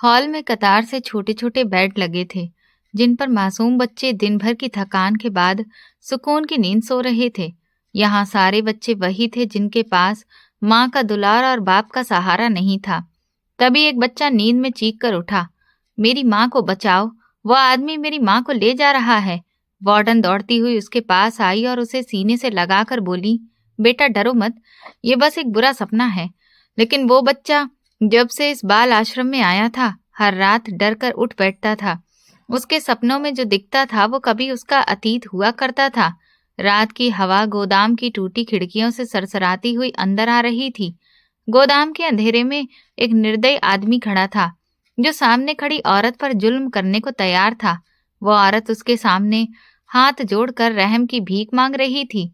Hall में कतार से छोटे छोटे बेड लगे थे, जिन पर मासूम बच्चे दिन भर की थकान के बाद सुकून की नींद सो रहे थे। यहाँ सारे बच्चे वही थे जिनके पास माँ का दुलार और बाप का सहारा नहीं था। तभी एक बच्चा नींद में चीख कर उठा, मेरी माँ को बचाओ, वह आदमी मेरी माँ को ले जा रहा है। वार्डन दौड़ती हुई उसके पास आई और उसे सीने से लगाकर बोली, बेटा डरो मत, ये बस एक बुरा सपना है। लेकिन वो बच्चा जब से इस बाल आश्रम में आया था, हर रात डर कर उठ बैठता था। उसके सपनों में जो दिखता था वो कभी उसका अतीत हुआ करता था। रात की हवा गोदाम की टूटी खिड़कियों से सरसराती हुई अंदर आ रही थी। गोदाम के अंधेरे में एक निर्दयी आदमी खड़ा था, जो सामने खड़ी औरत पर जुल्म करने को तैयार था। वो औरत उसके सामने हाथ जोड़कर रहम की भीख मांग रही थी।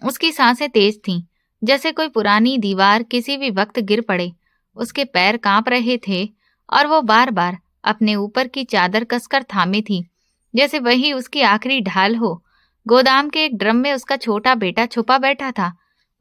उसकी सांसें तेज थीं, जैसे कोई पुरानी दीवार किसी भी वक्त गिर पड़े। उसके पैर कांप रहे थे और वो बार बार अपने ऊपर की चादर कसकर थामे थी, जैसे वही उसकी आखिरी ढाल हो। गोदाम के एक ड्रम में उसका छोटा बेटा छुपा बैठा था।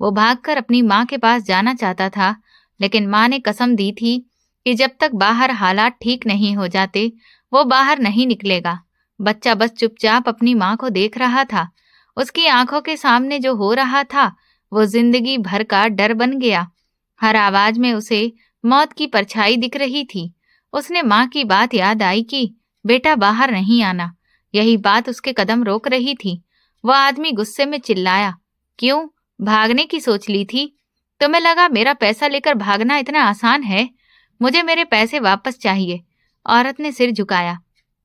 वो भागकर अपनी माँ के पास जाना चाहता था, लेकिन माँ ने कसम दी थी कि जब तक बाहर हालात ठीक नहीं हो जाते वो बाहर नहीं निकलेगा। बच्चा बस चुपचाप अपनी माँ को देख रहा था। उसकी आंखों के सामने जो हो रहा था वो जिंदगी भर का डर बन गया। हर आवाज में उसे मौत की परछाई दिख रही थी। उसने माँ की बात याद आई कि बेटा बाहर नहीं आना। यही बात उसके कदम रोक रही थी। वह आदमी गुस्से में चिल्लाया, क्यों भागने की सोच ली थी? तुम्हें लगा मेरा पैसा लेकर भागना इतना आसान है? मुझे मेरे पैसे वापस चाहिए। औरत ने सिर झुकाया,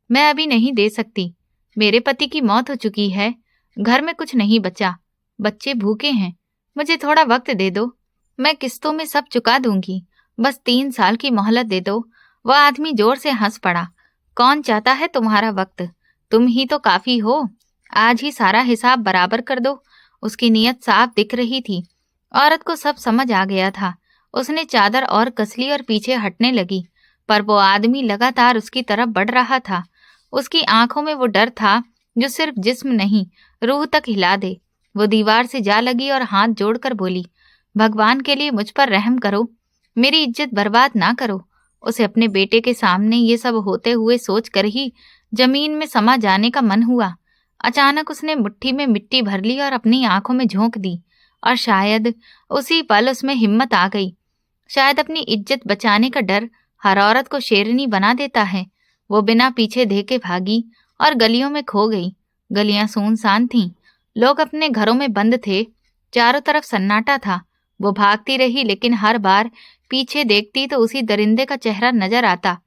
मैं अभी नहीं दे सकती। मेरे पति की मौत हो चुकी है, घर में कुछ नहीं बचा, बच्चे भूखे हैं। मुझे थोड़ा वक्त दे दो, मैं किस्तों में सब चुका दूंगी। बस 3 साल की मोहलत दे दो। वह आदमी जोर से हंस पड़ा, कौन चाहता है तुम्हारा वक्त? तुम ही तो काफी हो। आज ही सारा हिसाब बराबर कर दो। उसकी नीयत साफ दिख रही थी। औरत को सब समझ आ गया था। उसने चादर और कस ली और पीछे हटने लगी, पर वो आदमी लगातार उसकी तरफ बढ़ रहा था। उसकी आंखों में वो डर था जो सिर्फ जिस्म नहीं, रूह तक हिला दे। वो दीवार से जा लगी और हाथ जोड़कर बोली, भगवान के लिए मुझ पर रहम करो, मेरी इज्जत बर्बाद ना करो। उसे अपने बेटे के सामने ये सब होते हुए सोचकर ही जमीन में समा जाने का मन हुआ। अचानक उसने मुट्ठी में मिट्टी भर ली और अपनी आंखों में झोंक दी, और शायद उसी पल उसमें हिम्मत आ गई। शायद अपनी इज्जत बचाने का डर हर औरत को शेरनी बना देता है। वो बिना पीछे देखे भागी और गलियों में खो गई। गलियां सुनसान थीं, लोग अपने घरों में बंद थे, चारों तरफ सन्नाटा था। वो भागती रही, लेकिन हर बार पीछे देखती तो उसी दरिंदे का चेहरा नजर आता।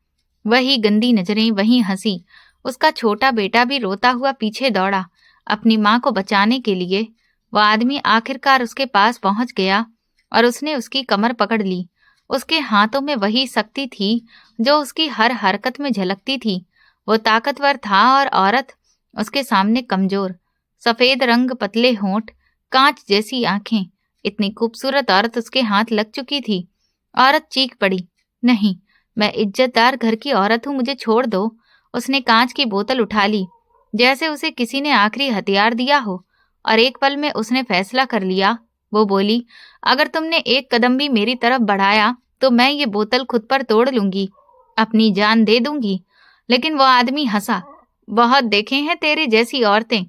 वही गंदी नजरें, वही हंसी। उसका छोटा बेटा भी रोता हुआ पीछे दौड़ा अपनी माँ को बचाने के लिए। वह आदमी आखिरकार उसके पास पहुंच गया और उसने उसकी कमर पकड़ ली। उसके हाथों में वही शक्ति थी जो उसकी हर हरकत में झलकती थी। वो ताकतवर था और औरत उसके सामने कमजोर। सफेद रंग, पतले होंठ, कांच जैसी आंखें। इतनी खूबसूरत औरत उसके हाथ लग चुकी थी। औरत चीख पड़ी, नहीं, मैं इज्जतदार घर की औरत हूँ, मुझे छोड़ दो। उसने कांच की बोतल उठा ली, जैसे उसे किसी ने आखिरी हथियार दिया हो, और एक पल में उसने फैसला कर लिया। वो बोली, अगर तुमने एक कदम भी मेरी तरफ बढ़ाया तो मैं ये बोतल खुद पर तोड़ लूंगी, अपनी जान दे दूंगी। लेकिन वो आदमी हंसा, बहुत देखे हैं तेरे जैसी औरतें,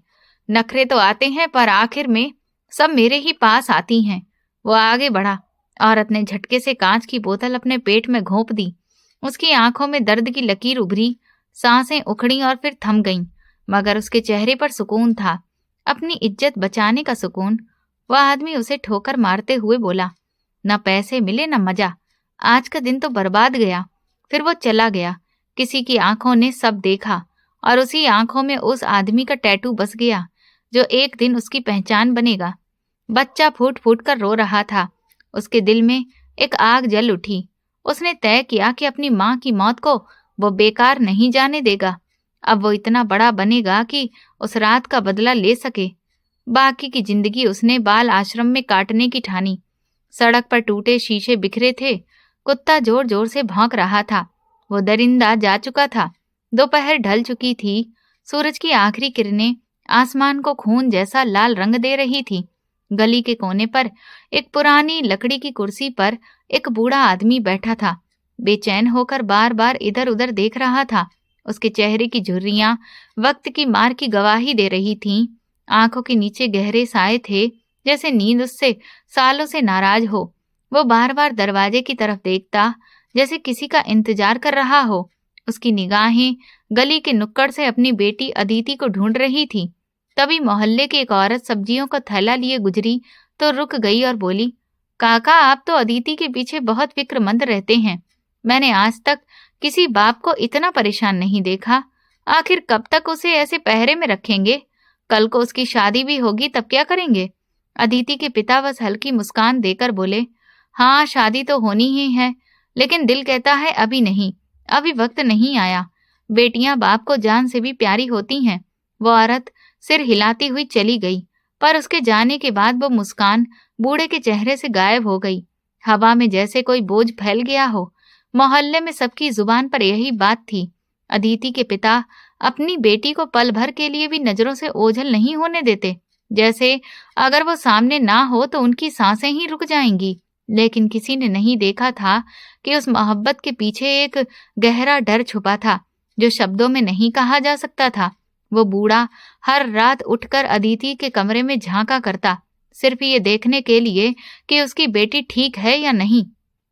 नखरे तो आते हैं पर आखिर में सब मेरे ही पास आती हैं। वो आगे बढ़ा। औरत ने झटके से कांच की बोतल अपने पेट में घोंप दी। उसकी आंखों में दर्द की लकीर उभरी, सांसें उखड़ी और फिर थम गईं, मगर उसके चेहरे पर सुकून था, अपनी इज्जत बचाने का सुकून। वह आदमी उसे ठोकर मारते हुए बोला, न पैसे मिले न मजा, आज का दिन तो बर्बाद गया। फिर वो चला गया। किसी की आंखों ने सब देखा, और उसी आंखों में उस आदमी का टैटू बस गया जो एक दिन उसकी पहचान बनेगा। बच्चा फूट फूट कर रो रहा था। उसके दिल में एक आग जल उठी। उसने तय किया कि अपनी माँ की मौत को वो बेकार नहीं जाने देगा। अब वो इतना बड़ा बनेगा कि उस रात का बदला ले सके। बाकी की जिंदगी उसने बाल आश्रम में काटने की ठानी। सड़क पर टूटे शीशे बिखरे थे। कुत्ता जोर जोर से भौंक रहा था। वो दरिंदा जा चुका था। दोपहर ढल चुकी थी। सूरज की आखिरी किरणें आसमान को खून जैसा लाल रंग दे रही थी। गली के कोने पर एक पुरानी लकड़ी की कुर्सी पर एक बूढ़ा आदमी बैठा था। बेचैन होकर बार बार इधर उधर देख रहा था। उसके चेहरे की झुर्रियां वक्त की मार की गवाही दे रही थीं। आंखों के नीचे गहरे साए थे, जैसे नींद उससे सालों से नाराज हो। वो बार बार दरवाजे की तरफ देखता, जैसे किसी का इंतजार कर रहा हो। उसकी निगाहें गली के नुक्कड़ से अपनी बेटी अदिति को ढूंढ रही थी। तभी मोहल्ले की एक औरत सब्जियों का थैला लिए गुजरी तो रुक गई और बोली, काका, आप तो अदिति के पीछे बहुत फिक्रमंद रहते हैं। मैंने आज तक किसी बाप को इतना परेशान नहीं देखा। आखिर कब तक उसे ऐसे पहरे में रखेंगे? कल को उसकी शादी भी होगी, तब क्या करेंगे? अदिति के पिता बस हल्की मुस्कान देकर बोले, हाँ, शादी तो होनी ही है, लेकिन दिल कहता है अभी नहीं, अभी वक्त नहीं आया। बेटियां बाप को जान से भी प्यारी होती हैं। वो औरत सिर हिलाती हुई चली गई, पर उसके जाने के बाद वो मुस्कान बूढ़े के चेहरे से गायब हो गई। हवा में जैसे कोई बोझ फैल गया हो। मोहल्ले में सबकी जुबान पर यही बात थी, अदिति के पिता अपनी बेटी को पल भर के लिए भी नजरों से ओझल नहीं होने देते, जैसे अगर वो सामने ना हो तो उनकी सांसें ही रुक जाएंगी। लेकिन किसी ने नहीं देखा था कि उस मोहब्बत के पीछे एक गहरा डर छुपा था, जो शब्दों में नहीं कहा जा सकता था। वो बूढ़ा हर रात उठकर अदिति के कमरे में झांका करता, सिर्फ ये देखने के लिए कि उसकी बेटी ठीक है या नहीं।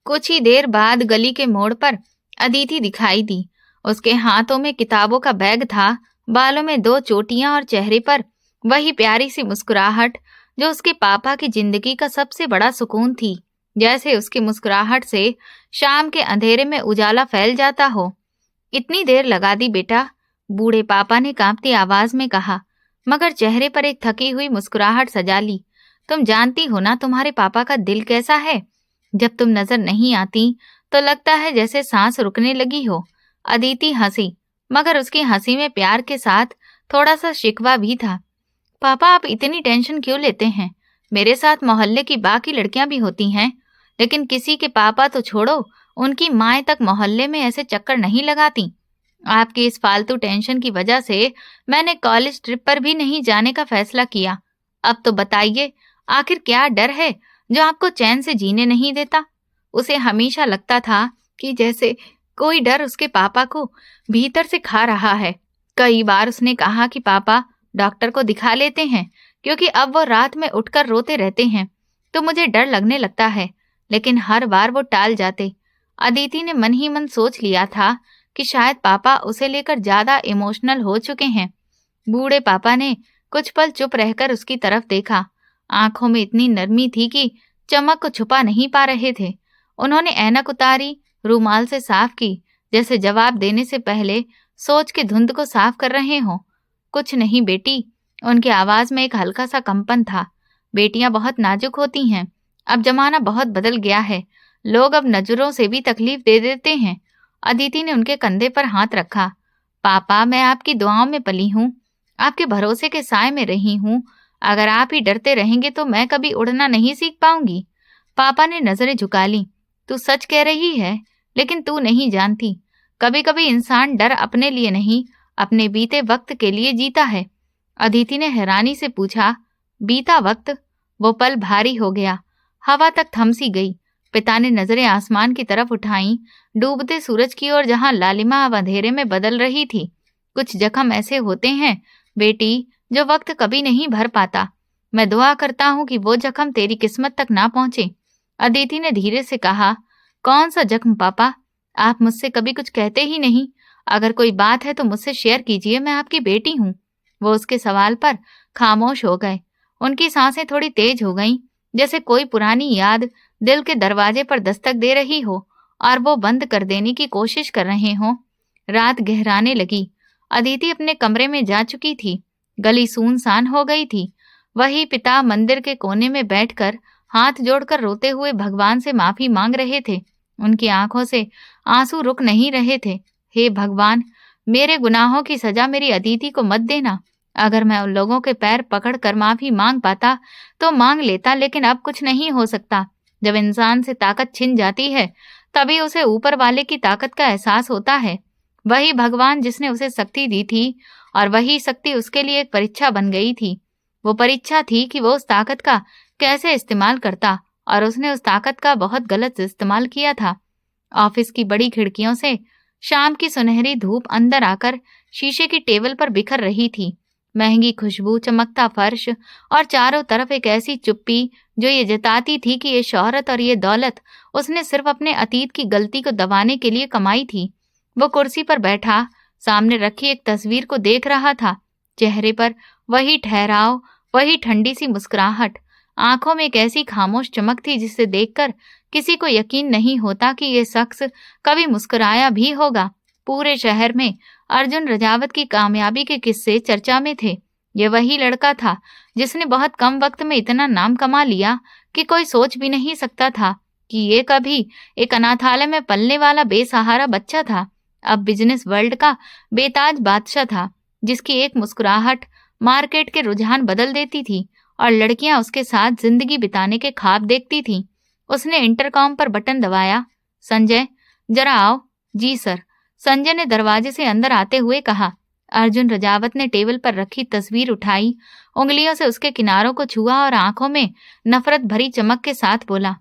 कुछ ही देर बाद गली के मोड़ पर अदिति दिखाई दी। उसके हाथों में किताबों का बैग था, बालों में 2 चोटियां और चेहरे पर वही प्यारी सी मुस्कुराहट जो उसके पापा की जिंदगी का सबसे बड़ा सुकून थी। जैसे उसकी मुस्कुराहट से शाम के अंधेरे में उजाला फैल जाता हो। इतनी देर लगा दी बेटा, बूढ़े पापा ने कांपती आवाज में कहा, मगर चेहरे पर एक थकी हुई मुस्कुराहट सजा ली। तुम जानती हो ना तुम्हारे पापा का दिल कैसा है। जब तुम नजर नहीं आती तो लगता है जैसे सांस रुकने लगी हो। अदिति हंसी, मगर उसकी हंसी में प्यार के साथ थोड़ा सा शिकवा भी था। पापा, आप इतनी टेंशन क्यों लेते हैं? मेरे साथ मोहल्ले की बाकी लड़कियां भी होती हैं, लेकिन किसी के पापा तो छोड़ो, उनकी माएं तक मोहल्ले में ऐसे चक्कर नहीं लगाती। आपकी इस फालतू टेंशन की वजह से मैंने कॉलेज ट्रिप पर भी नहीं जाने का फैसला किया। अब तो बताइए, आखिर क्या डर है जो आपको चैन से जीने नहीं देता? उसे हमेशा लगता था कि जैसे कोई डर उसके पापा को भीतर से खा रहा है। कई बार उसने कहा कि पापा, डॉक्टर को दिखा लेते हैं, क्योंकि अब वो रात में उठकर रोते रहते हैं तो मुझे डर लगने लगता है, लेकिन हर बार वो टाल जाते। अदिति ने मन ही मन सोच लिया था कि शायद पापा उसे लेकर ज्यादा इमोशनल हो चुके हैं। बूढ़े पापा ने कुछ पल चुप रहकर उसकी तरफ देखा। आंखों में इतनी नरमी थी कि चमक को छुपा नहीं पा रहे थे। उन्होंने ऐनक उतारी, रूमाल से साफ की, जैसे जवाब देने से पहले सोच के धुंध को साफ कर रहे हों। कुछ नहीं बेटी, उनकी आवाज में एक हल्का सा कंपन था। बेटियां बहुत नाजुक होती हैं। अब जमाना बहुत बदल गया है, लोग अब नजरों से भी तकलीफ दे देते हैं। अदिति ने उनके कंधे पर हाथ रखा। पापा, मैं आपकी दुआओं में पली हूँ, आपके भरोसे के साए में रही हूँ। अगर आप ही डरते रहेंगे तो मैं कभी उड़ना नहीं सीख पाऊंगी। पापा ने नजरें झुका ली। तू सच कह रही है, लेकिन तू नहीं जानती, कभी कभी इंसान डर अपने लिए नहीं, अपने बीते वक्त के लिए जीता है। अदिति ने हैरानी से पूछा, बीता वक्त? वो पल भारी हो गया, हवा तक थम सी गई। पिता ने नजरें आसमान की तरफ उठाई, डूबते सूरज की ओर, जहां लालिमा अब अंधेरे में बदल रही थी। कुछ जख्म ऐसे होते हैं बेटी, जो वक्त कभी नहीं भर पाता। मैं दुआ करता हूँ कि वो जख्म तेरी किस्मत तक ना पहुंचे। अदिति ने धीरे से कहा, कौन सा जख्म पापा? आप मुझसे कभी कुछ कहते ही नहीं। अगर कोई बात है तो मुझसे शेयर कीजिए, मैं आपकी बेटी हूँ। वो उसके सवाल पर खामोश हो गए। उनकी सांसें थोड़ी तेज हो गईं, जैसे कोई पुरानी याद दिल के दरवाजे पर दस्तक दे रही हो और वो बंद कर देने की कोशिश कर रहे हो। रात गहराने लगी। अदिति अपने कमरे में जा चुकी थी। गली सुनसान हो गई थी। वही पिता मंदिर के कोने में बैठकर हाथ जोड़कर रोते हुए भगवान से माफी मांग रहे थे। उनकी आंखों से आंसू रुक नहीं रहे थे। हे भगवान, मेरे गुनाहों की सजा मेरी अदिति को मत देना। अगर मैं उन लोगों के पैर पकड़ कर माफी मांग पाता तो मांग लेता, लेकिन अब कुछ नहीं हो सकता। जब इंसान से ताकत छिन जाती है तभी उसे ऊपर वाले की ताकत का एहसास होता है। वही भगवान जिसने उसे शक्ति दी थी, और वही शक्ति उसके लिए एक परीक्षा बन गई थी। वो परीक्षा थी कि वो उस ताकत का कैसे इस्तेमाल करता, और उसने उस ताकत का बहुत गलत इस्तेमाल किया था। ऑफिस की बड़ी खिड़कियों से शाम की सुनहरी धूप अंदर आकर शीशे की टेबल पर बिखर रही थी। महंगी खुशबू, चमकता फर्श और चारों तरफ एक ऐसी चुप्पी जो ये जताती थी कि ये शोहरत और ये दौलत उसने सिर्फ अपने अतीत की गलती को दबाने के लिए कमाई थी। वो कुर्सी पर बैठा सामने रखी एक तस्वीर को देख रहा था। चेहरे पर वही ठहराव, वही ठंडी सी मुस्कुराहट, आंखों में एक ऐसी खामोश चमक थी जिसे देखकर किसी को यकीन नहीं होता कि ये शख्स कभी मुस्कुराया भी होगा। पूरे शहर में अर्जुन रजावत की कामयाबी के किस्से चर्चा में थे। ये वही लड़का था जिसने बहुत कम वक्त में इतना नाम कमा लिया कि कोई सोच भी नहीं सकता था कि ये कभी एक अनाथालय में पलने वाला बेसहारा बच्चा था। अब बिजनेस वर्ल्ड का बेताज बादशाह था, जिसकी एक मुस्कुराहट मार्केट के रुझान बदल देती थी और लड़कियां उसके साथ जिंदगी बिताने के ख्वाब देखती थीं। उसने इंटरकॉम पर बटन दबाया। संजय, जरा आओ। जी सर, संजय ने दरवाजे से अंदर आते हुए कहा। अर्जुन रजावत ने टेबल पर रखी तस्वीर उठाई, उंगलियों से उसके किनारों को छुआ और आंखों में नफरत भरी चमक के साथ बोला,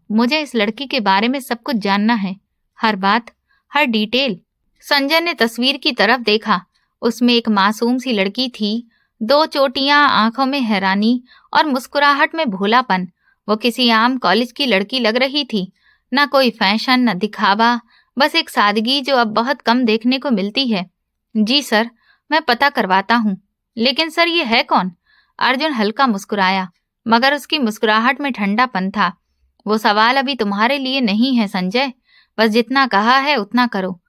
मुझे इस लड़की के बारे में सब कुछ जानना है, हर बात, हर डिटेल। संजय ने तस्वीर की तरफ देखा। उसमें एक मासूम सी लड़की थी, 2 चोटियां, आंखों में हैरानी और मुस्कुराहट में भोलापन। वो किसी आम कॉलेज की लड़की लग रही थी। न कोई फैशन, न दिखावा, बस एक सादगी जो अब बहुत कम देखने को मिलती है। जी सर, मैं पता करवाता हूँ। लेकिन सर, ये है कौन? अर्जुन हल्का मुस्कुराया, मगर उसकी मुस्कुराहट में ठंडापन था। वो सवाल अभी तुम्हारे लिए नहीं है संजय, बस जितना कहा है उतना करो।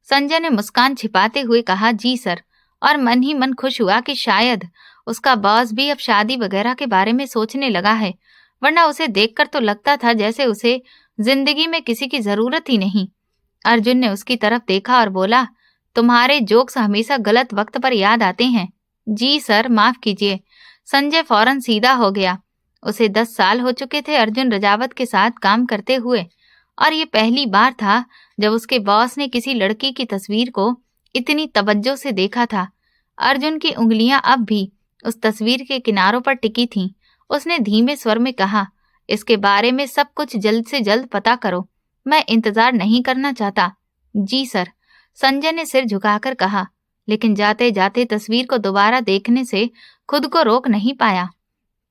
संजय ने मुस्कान छिपाते हुए कहा, जी सर, और मन ही मन खुश हुआ कि शायद उसका बॉस भी अब शादी वगैरह के बारे में सोचने लगा है, वरना उसे देखकर तो लगता था जैसे उसे जिंदगी में किसी की जरूरत ही नहीं। अर्जुन ने उसकी तरफ देखा और बोला, तुम्हारे जोक्स हमेशा गलत वक्त पर याद आते हैं। जी सर, माफ कीजिए। संजय फौरन सीधा हो गया। उसे 10 साल हो चुके थे अर्जुन रजावत के साथ काम करते हुए, और ये पहली बार था जब उसके बॉस ने किसी लड़की की तस्वीर को इतनी तवज्जो से देखा था। अर्जुन की उंगलियां अब भी उस तस्वीर के किनारों पर टिकी थीं। उसने धीमे स्वर में कहा, इसके बारे में सब कुछ जल्द से जल्द पता करो, मैं इंतजार नहीं करना चाहता। जी सर, संजय ने सिर झुकाकर कहा, लेकिन जाते जाते तस्वीर को दोबारा देखने से खुद को रोक नहीं पाया।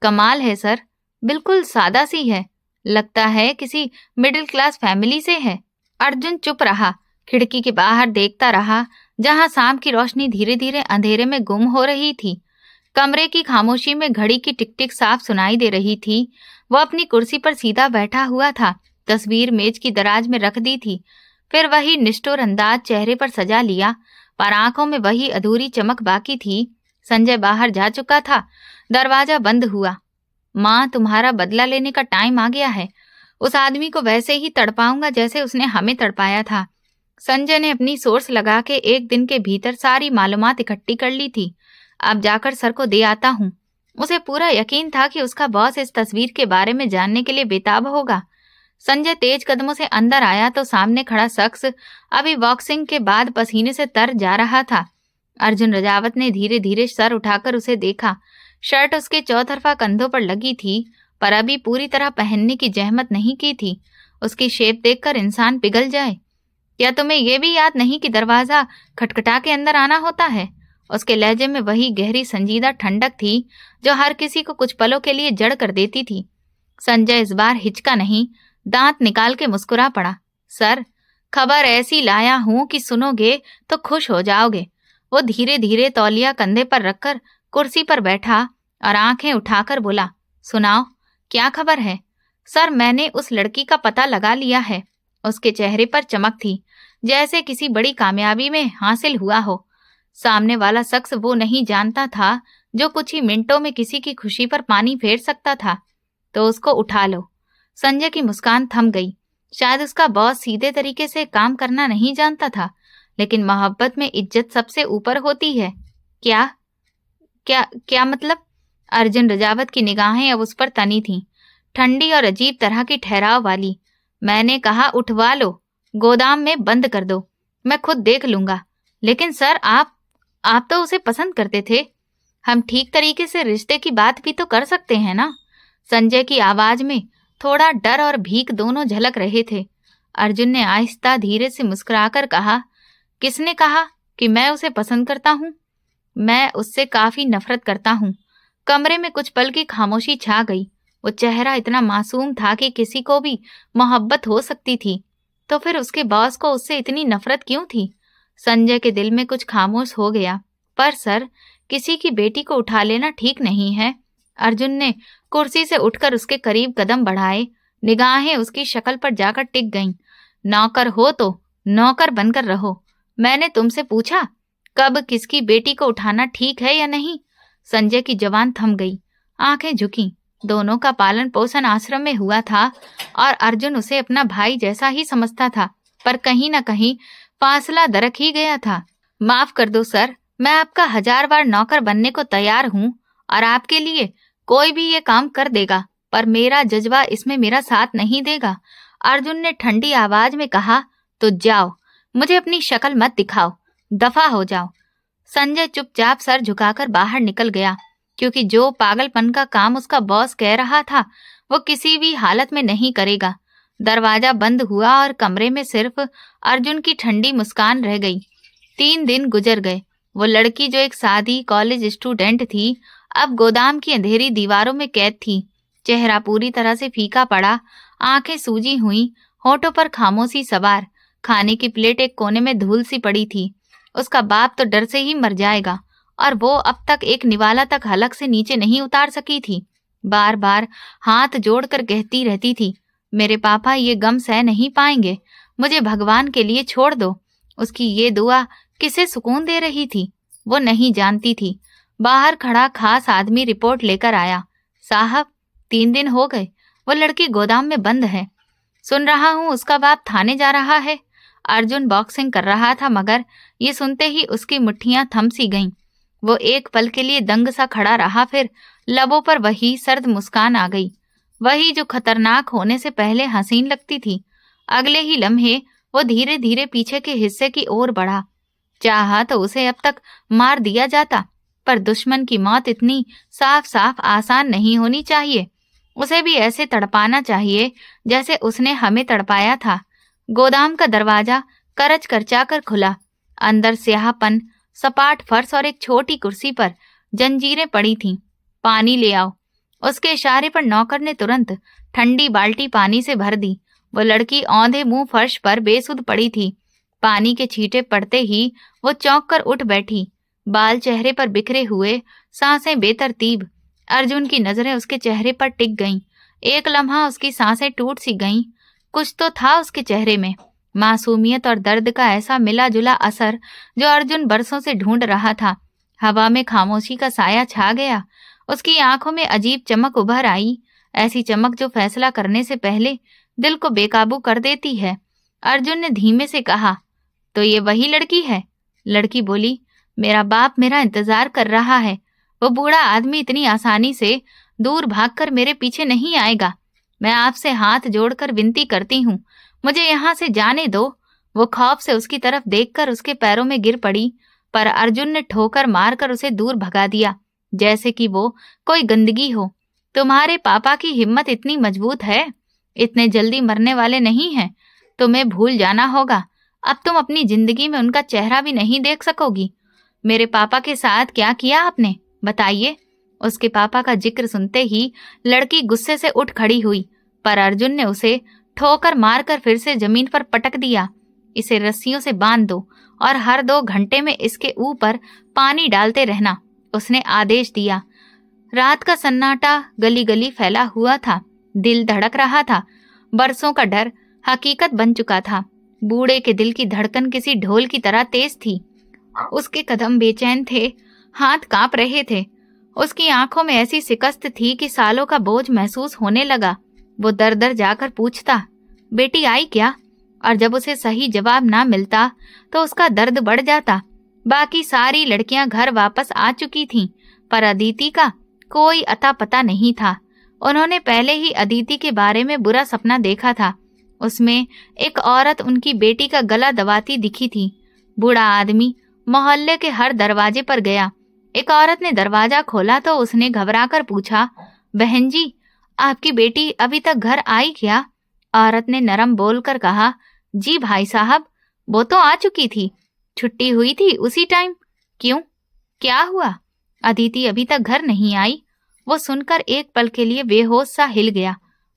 कमाल है सर, बिल्कुल सादा सी है, लगता है किसी मिडिल क्लास फैमिली से है। अर्जुन चुप रहा, खिड़की के बाहर देखता रहा, जहां शाम की रोशनी धीरे धीरे अंधेरे में गुम हो रही थी। कमरे की खामोशी में घड़ी की टिक टिक साफ सुनाई दे रही थी। वो अपनी कुर्सी पर सीधा बैठा हुआ था, तस्वीर मेज की दराज में रख दी थी, फिर वही निष्ठुर अंदाज चेहरे पर सजा लिया, पर आंखों में वही अधूरी चमक बाकी थी। संजय बाहर जा चुका था। दरवाजा बंद हुआ। माँ, तुम्हारा बदला लेने का टाइम आ गया है। उस आदमी को वैसे ही तड़पाऊंगा जैसे उसने हमें तड़पाया था। संजय ने अपनी सोर्स लगा के 1 दिन के भीतर सारी मालूमात इकट्ठी कर ली थी। अब जाकर सर को दे आता हूँ। उसे पूरा यकीन था कि उसका बॉस इस तस्वीर के बारे में जानने के लिए बेताब होगा। संजय तेज कदमों से अंदर आया तो सामने खड़ा शख्स अभी बॉक्सिंग के बाद पसीने से तर जा रहा था। अर्जुन रजावत ने धीरे धीरे सर उठाकर उसे देखा। शर्ट उसके चौतरफा कंधों पर लगी थी, पर अभी पूरी तरह पहनने की जहमत नहीं की थी। उसकी शेप देखकर इंसान पिघल जाए। क्या तुम्हें यह भी याद नहीं कि दरवाजा खटखटा के अंदर आना होता है? उसके लहजे में वही गहरी संजीदा ठंडक थी जो हर किसी को कुछ पलों के लिए जड़ कर देती थी। संजय इस बार हिचका नहीं, दांत निकाल के मुस्कुरा पड़ा। सर, खबर ऐसी लाया हूं कि सुनोगे तो खुश हो जाओगे। वो धीरे धीरे तौलिया कंधे पर रखकर कुर्सी पर बैठा और आंखें उठाकर बोला, सुनाओ, क्या खबर है? सर, मैंने उस लड़की का पता लगा लिया है। उसके चेहरे पर चमक थी, जैसे किसी बड़ी कामयाबी में हासिल हुआ हो। सामने वाला शख्स वो नहीं जानता था जो कुछ ही मिनटों में किसी की खुशी पर पानी फेर सकता था। तो उसको उठा लो। संजय की मुस्कान थम गई। शायद उसका बॉस सीधे तरीके से काम करना नहीं जानता था, लेकिन मोहब्बत में इज्जत सबसे ऊपर होती है। क्या क्या क्या मतलब? अर्जुन रजावत की निगाहें अब उस पर तनी थीं, ठंडी और अजीब तरह की ठहराव वाली। मैंने कहा उठवा लो, गोदाम में बंद कर दो, मैं खुद देख लूंगा। लेकिन सर, आप तो उसे पसंद करते थे। हम ठीक तरीके से रिश्ते की बात भी तो कर सकते हैं ना? संजय की आवाज में थोड़ा डर और भीख दोनों झलक रहे थे। अर्जुन ने आहिस्ता धीरे से मुस्कुराकर कहा, किसने कहा कि मैं उसे पसंद करता हूँ? मैं उससे काफी नफरत करता हूँ। कमरे में कुछ पल की खामोशी छा गई। वो चेहरा इतना मासूम था कि किसी को भी मोहब्बत हो सकती थी, तो फिर उसके बॉस को उससे इतनी नफरत क्यों थी? संजय के दिल में कुछ खामोश हो गया। पर सर, किसी की बेटी को उठा लेना ठीक नहीं है। अर्जुन ने कुर्सी से उठकर उसके करीब कदम बढ़ाए। निगाहें उसकी शक्ल पर जाकर टिक गईं। नौकर हो तो नौकर बनकर रहो। मैंने तुमसे पूछा कब किसकी बेटी को उठाना ठीक है या नहीं? संजय की जबान थम गई, आंखें झुकी। दोनों का पालन पोषण आश्रम में हुआ था और अर्जुन उसे अपना भाई जैसा ही समझता था, पर कहीं न कहीं फासला दरक ही गया था। माफ कर दो सर, मैं आपका 1000 बार नौकर बनने को तैयार हूँ और आपके लिए कोई भी ये काम कर देगा, पर मेरा जज्बा इसमें मेरा साथ नहीं देगा। अर्जुन ने ठंडी आवाज में कहा, तो जाओ, मुझे अपनी शक्ल मत दिखाओ, दफा हो जाओ। संजय चुपचाप सर झुकाकर बाहर निकल गया, क्योंकि जो पागलपन का काम उसका बॉस कह रहा था वो किसी भी हालत में नहीं करेगा। दरवाजा बंद हुआ और कमरे में सिर्फ अर्जुन की ठंडी मुस्कान रह गई। 3 दिन गुजर गए। वो लड़की जो एक सादी कॉलेज स्टूडेंट थी, अब गोदाम की अंधेरी दीवारों में कैद थी। चेहरा पूरी तरह से फीका पड़ा, आंखें सूजी हुई, होठों पर खामोशी सवार। खाने की प्लेट एक कोने में धूल सी पड़ी थी। उसका बाप तो डर से ही मर जाएगा, और वो अब तक एक निवाला तक हलक से नीचे नहीं उतार सकी थी। बार बार हाथ जोड़कर कहती रहती थी, मेरे पापा ये गम सह नहीं पाएंगे, मुझे भगवान के लिए छोड़ दो। उसकी ये दुआ किसे सुकून दे रही थी वो नहीं जानती थी। बाहर खड़ा खास आदमी रिपोर्ट लेकर आया, साहब 3 दिन हो गए, वो लड़की गोदाम में बंद है। सुन रहा हूँ उसका बाप थाने जा रहा है। अर्जुन बॉक्सिंग कर रहा था, मगर ये सुनते ही उसकी मुट्ठियां थम सी गईं। वो एक पल के लिए दंग सा खड़ा रहा, फिर लबों पर वही सर्द मुस्कान आ गई, वही जो खतरनाक होने से पहले हसीन लगती थी। अगले ही लम्हे वो धीरे धीरे पीछे के हिस्से की ओर बढ़ा। चाहा तो उसे अब तक मार दिया जाता, पर दुश्मन की मौत इतनी साफ साफ आसान नहीं होनी चाहिए। उसे भी ऐसे तड़पाना चाहिए जैसे उसने हमें तड़पाया था। गोदाम का दरवाजा करच करचाकर खुला। अंदर स्याहपन, सपाट फर्श और एक छोटी कुर्सी पर जंजीरें पड़ी थीं। पानी ले आओ। उसके इशारे पर नौकर ने तुरंत ठंडी बाल्टी पानी से भर दी। वो लड़की औंधे मुंह फर्श पर बेसुध पड़ी थी। पानी के छींटे पड़ते ही वो चौंक कर उठ बैठी, बाल चेहरे पर बिखरे हुए, सांसें बेतरतीब। अर्जुन की नजरें उसके चेहरे पर टिक गईं। एक लम्हा उसकी सांसें टूट सी गईं। कुछ तो था उसके चेहरे में, मासूमियत और दर्द का ऐसा मिला जुला असर जो अर्जुन बरसों से ढूंढ रहा था। हवा में खामोशी का साया छा गया। उसकी आंखों में अजीब चमक उभर आई, ऐसी चमक जो फैसला करने से पहले दिल को बेकाबू कर देती है। अर्जुन ने धीमे से कहा, तो ये वही लड़की है? लड़की बोली, मेरा बाप मेरा इंतजार कर रहा है। वो बूढ़ा आदमी इतनी आसानी से दूर भागकर मेरे पीछे नहीं आएगा। मैं आपसे हाथ जोड़कर विनती करती हूँ, मुझे यहाँ से जाने दो। वो खौफ से उसकी तरफ देखकर उसके पैरों में गिर पड़ी, पर अर्जुन ने ठोकर मारकर उसे दूर भगा दिया, जैसे कि वो कोई गंदगी हो। तुम्हारे पापा की हिम्मत इतनी मजबूत है, इतने जल्दी मरने वाले नहीं हैं। तुम्हें भूल जाना होगा। अब तुम अपनी जिंदगी में उनका चेहरा भी नहीं देख सकोगी। मेरे पापा के साथ क्या किया आपने, बताइए। उसके पापा का जिक्र सुनते ही लड़की गुस्से से उठ खड़ी हुई, पर अर्जुन ने उसे ठोकर मारकर फिर से जमीन पर पटक दिया। इसे रस्सियों से बांध दो और हर 2 घंटे में इसके ऊपर पानी डालते रहना, उसने आदेश दिया। रात का सन्नाटा गली गली फैला हुआ था। दिल धड़क रहा था। बरसों का डर हकीकत बन चुका था। बूढ़े के दिल की धड़कन किसी ढोल की तरह तेज थी। उसके कदम बेचैन थे, हाथ कांप रहे थे। उसकी आंखों में ऐसी शिकस्त थी कि सालों का बोझ महसूस होने लगा। वो दर दर जाकर पूछता, बेटी आई क्या? और जब उसे सही जवाब ना मिलता तो उसका दर्द बढ़ जाता। बाकी सारी लड़कियां घर वापस आ चुकी थीं, पर अदिति का कोई अता पता नहीं था। उन्होंने पहले ही अदिति के बारे में बुरा सपना देखा था। उसमें एक औरत उनकी बेटी का गला दबाती दिखी थी। बूढ़ा आदमी मोहल्ले के हर दरवाजे पर गया। एक औरत ने दरवाजा खोला तो उसने घबराकर पूछा, बहन जी, आपकी बेटी अभी तक घर आई क्या? औरत ने नरम बोलकर कहा, जी भाई साहब, वो तो आ चुकी थी, छुट्टी हुई थी उसी टाइम। क्यों, क्या हुआ? अदिति अभी तक घर नहीं आई। वो सुनकर एक पल के लिए बेहोश सा हिल गया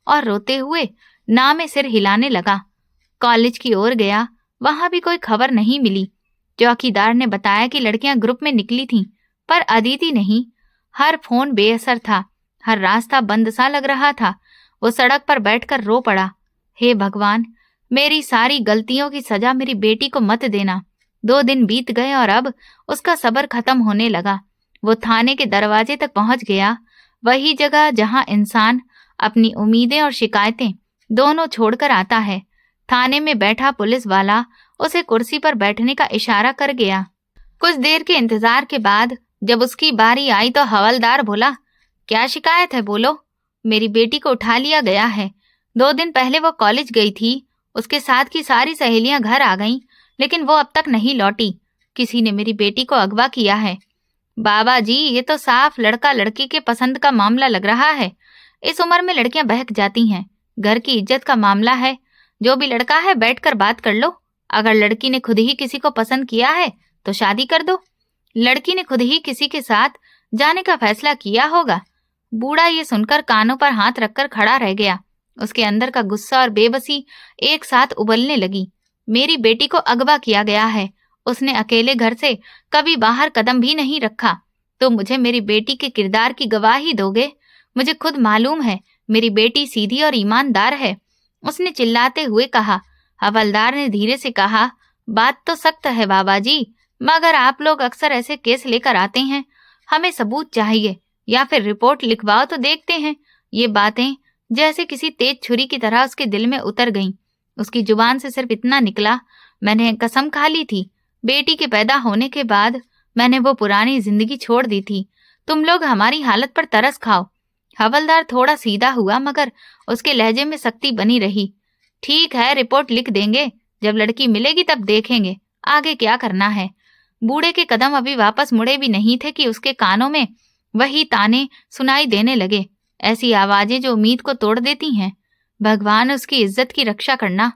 और रोते हुए ना में सिर हिलाने लगा। कॉलेज की ओर गया, वहां भी कोई खबर नहीं मिली। चौकीदार ने बताया कि लड़कियां ग्रुप में निकली थीं, पर अदिति नहीं। हर फोन बेअसर था, हर रास्ता बंद सा लग रहा था। वो सड़क पर बैठकर रो पड़ा, हे भगवान, मेरी सारी गलतियों की सजा मेरी बेटी को मत देना। 2 दिन बीत गए और अब उसका सब्र खत्म होने लगा। वो थाने के दरवाजे तक पहुंच गया, वही जगह जहां इंसान अपनी उम्मीदें और शिकायतें दोनों छोड़कर आता है। थाने में बैठा पुलिस वाला उसे कुर्सी पर बैठने का इशारा कर गया। कुछ देर के इंतजार के बाद जब उसकी बारी आई तो हवलदार बोला, क्या शिकायत है, बोलो। मेरी बेटी को उठा लिया गया है। 2 दिन पहले वो कॉलेज गई थी, उसके साथ की सारी सहेलियां घर आ गईं, लेकिन वो अब तक नहीं लौटी। किसी ने मेरी बेटी को अगवा किया है। बाबा जी, ये तो साफ लड़का लड़की के पसंद का मामला लग रहा है। इस उम्र में लड़कियां बहक जाती हैं। घर की इज्जत का मामला है। जो भी लड़का है बैठकर बात कर लो। अगर लड़की ने खुद ही किसी को पसंद किया है तो शादी कर दो। लड़की ने खुद ही किसी के साथ जाने का फैसला किया होगा। बूढ़ा ये सुनकर कानों पर हाथ रखकर खड़ा रह गया। उसके अंदर का गुस्सा और बेबसी एक साथ उबलने लगी। मेरी बेटी को अगवा किया गया है। उसने अकेले घर से कभी बाहर कदम भी नहीं रखा। तो मुझे मेरी बेटी के किरदार की गवाही दोगे? मुझे खुद मालूम है मेरी बेटी सीधी और ईमानदार है, उसने चिल्लाते हुए कहा। हवलदार ने धीरे से कहा, बात तो सख्त है बाबा जी, मगर आप लोग अक्सर ऐसे केस लेकर आते हैं। हमें सबूत चाहिए या फिर रिपोर्ट लिखवाओ तो देखते हैं। ये बातें जैसे किसी तेज छुरी की तरह उसके दिल में उतर गईं। उसकी जुबान से सिर्फ इतना निकला, मैंने कसम खा ली थी, बेटी के पैदा होने के बाद मैंने वो पुरानी जिंदगी छोड़ दी थी। तुम लोग हमारी हालत पर तरस खाओ। हवलदार थोड़ा सीधा हुआ, मगर उसके लहजे में सख्ती बनी रही। ठीक है, रिपोर्ट लिख देंगे। जब लड़की मिलेगी तब देखेंगे आगे क्या करना है। बूढ़े के कदम अभी वापस मुड़े भी नहीं थे कि उसके कानों में वही ताने सुनाई देने लगे, ऐसी आवाजें जो उम्मीद को तोड़ देती हैं। भगवान, उसकी इज्जत की रक्षा करना।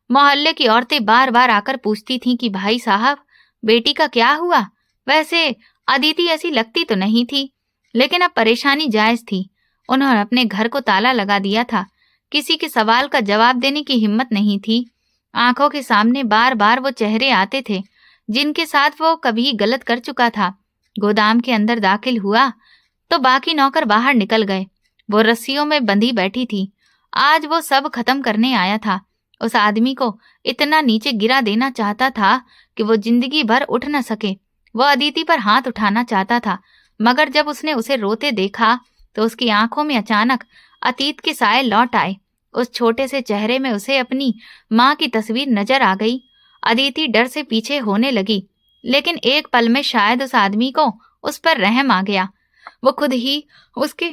मोहल्ले की औरतें बार बार आकर पूछती थीं कि भाई साहब, बेटी का क्या हुआ? वैसे अदिति ऐसी लगती तो नहीं थी, लेकिन अब परेशानी जायज थी। उन्होंने अपने घर को ताला लगा दिया था। किसी के सवाल का जवाब देने की हिम्मत नहीं थी। आंखों के सामने बार बार वो चेहरे आते थे जिनके साथ वो कभी गलत कर चुका था। गोदाम के अंदर दाखिल हुआ तो बाकी नौकर बाहर निकल गए। वो रस्सियों में बंधी बैठी थी। आज वो सब खत्म करने आया था। उस आदमी को इतना नीचे गिरा देना चाहता था कि वो जिंदगी भर उठ न सके। वो अदिति पर हाथ उठाना चाहता था, मगर जब उसने उसे रोते देखा तो उसकी आंखों में अचानक अतीत के साए लौट आए। उस छोटे से चेहरे में उसे अपनी माँ की तस्वीर नजर आ गई। अदिति डर से पीछे होने लगी, लेकिन एक पल में शायद उस आदमी को उस पर रहम आ गया। वो खुद ही उसके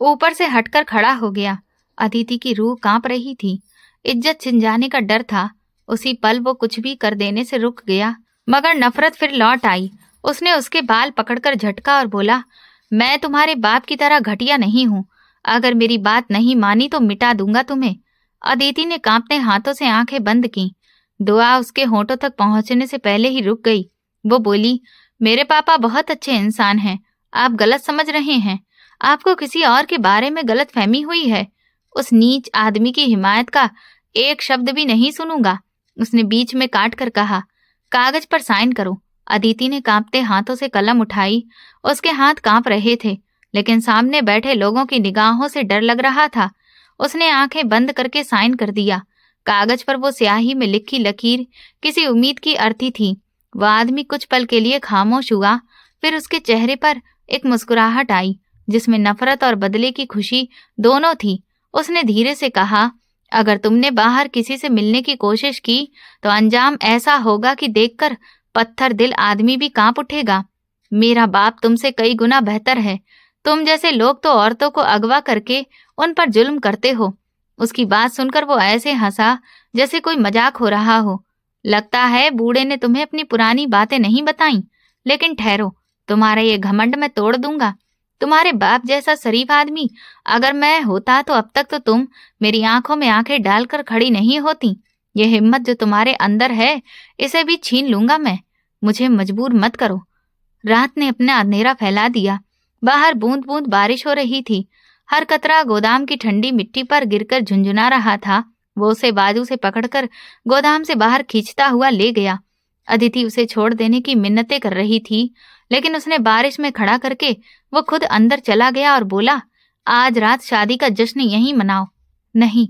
ऊपर से हटकर खड़ा हो गया। अदिति की रूह कांप रही थी। इज्जत छिन जाने का डर था। उसी पल वो कुछ भी कर देने से रुक गया, मगर नफरत फिर लौट आई। उसने उसके बाल पकड़कर झटका और बोला, मैं तुम्हारे बाप की तरह घटिया नहीं हूँ। अगर मेरी बात नहीं मानी तो मिटा दूंगा तुम्हें। अदिति ने कांपते हाथों से आंखें बंद की। दुआ उसके होंठों तक पहुंचने से पहले ही रुक गई। वो बोली, मेरे पापा बहुत अच्छे इंसान हैं, आप गलत समझ रहे हैं। आपको किसी और के बारे में गलत फहमी हुई है। उस नीच आदमी की हिमायत का एक शब्द भी नहीं सुनूंगा, उसने बीच में काट कर कहा। कागज पर साइन करो। अदिति ने कांपते हाथों से कलम उठाई। उसके हाथ कांप रहे थे, लेकिन सामने बैठे लोगों की निगाहों से डर लग रहा था। उसने आंखें बंद करके साइन कर दिया। कागज पर वो स्याही में लिखी लकीर किसी उम्मीद की अर्थी थी। वह आदमी कुछ पल के लिए खामोश हुआ, फिर उसके चेहरे पर एक मुस्कुराहट आई जिसमें नफरत और बदले की खुशी दोनों थी। उसने धीरे से कहा, अगर तुमने बाहर किसी से मिलने की कोशिश की तो अंजाम ऐसा होगा कि देखकर पत्थर दिल आदमी भी कांप उठेगा। मेरा बाप तुमसे कई गुना बेहतर है। तुम जैसे लोग तो औरतों को अगवा करके उन पर जुल्म करते हो। उसकी बात सुनकर वो ऐसे हंसा जैसे कोई मजाक हो रहा हो। लगता है बूढ़े ने तुम्हें अपनी पुरानी बातें नहीं बताई, लेकिन ठहरो, तुम्हारा ये घमंड मैं तोड़ दूंगा। तुम्हारे बाप जैसा शरीफ आदमी अगर मैं होता तो अब तक तो तुम मेरी आंखों में आंखें डालकर खड़ी नहीं होती। ये हिम्मत जो तुम्हारे अंदर है, इसे भी छीन लूंगा मैं। मुझे मजबूर मत करो। रात ने अपना अंधेरा फैला दिया। बाहर बूंद बूंद बारिश हो रही थी। हर कतरा गोदाम की ठंडी मिट्टी पर गिरकर झुंझुना रहा था। वो उसे बाजू से पकड़कर गोदाम से बाहर खींचता हुआ ले गया। अदिति उसे छोड़ देने की मिन्नतें कर रही थी, लेकिन उसने बारिश में खड़ा करके वो खुद अंदर चला गया और बोला, आज रात शादी का जश्न यहीं मनाओ। नहीं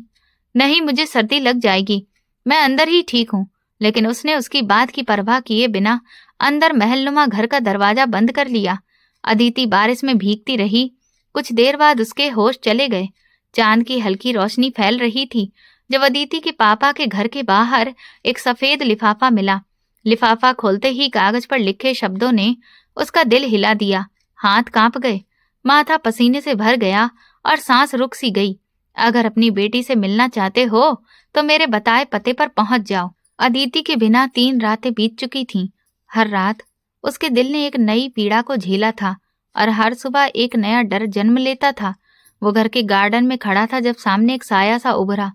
नहीं, मुझे सर्दी लग जाएगी, मैं अंदर ही ठीक हूँ। लेकिन उसने उसकी बात की परवाह किए बिना अंदर महलनुमा घर का दरवाजा बंद कर लिया। अदिति बारिश में भीगती रही। कुछ देर बाद उसके होश चले गए। चांद की हल्की रोशनी फैल रही थी जब अदिति के पापा के घर के बाहर एक सफेद लिफाफा मिला। लिफाफा खोलते ही कागज पर लिखे शब्दों ने उसका दिल हिला दिया। हाथ कांप गए, माथा पसीने से भर गया और सांस रुक सी गई। अगर अपनी बेटी से मिलना चाहते हो तो मेरे बताए पते पर पहुंच जाओ। अदिति के बिना 3 रातें बीत चुकी थीं। हर रात उसके दिल ने एक नई पीड़ा को झेला था और हर सुबह एक नया डर जन्म लेता था। वो घर के गार्डन में खड़ा था जब सामने एक साया सा उभरा।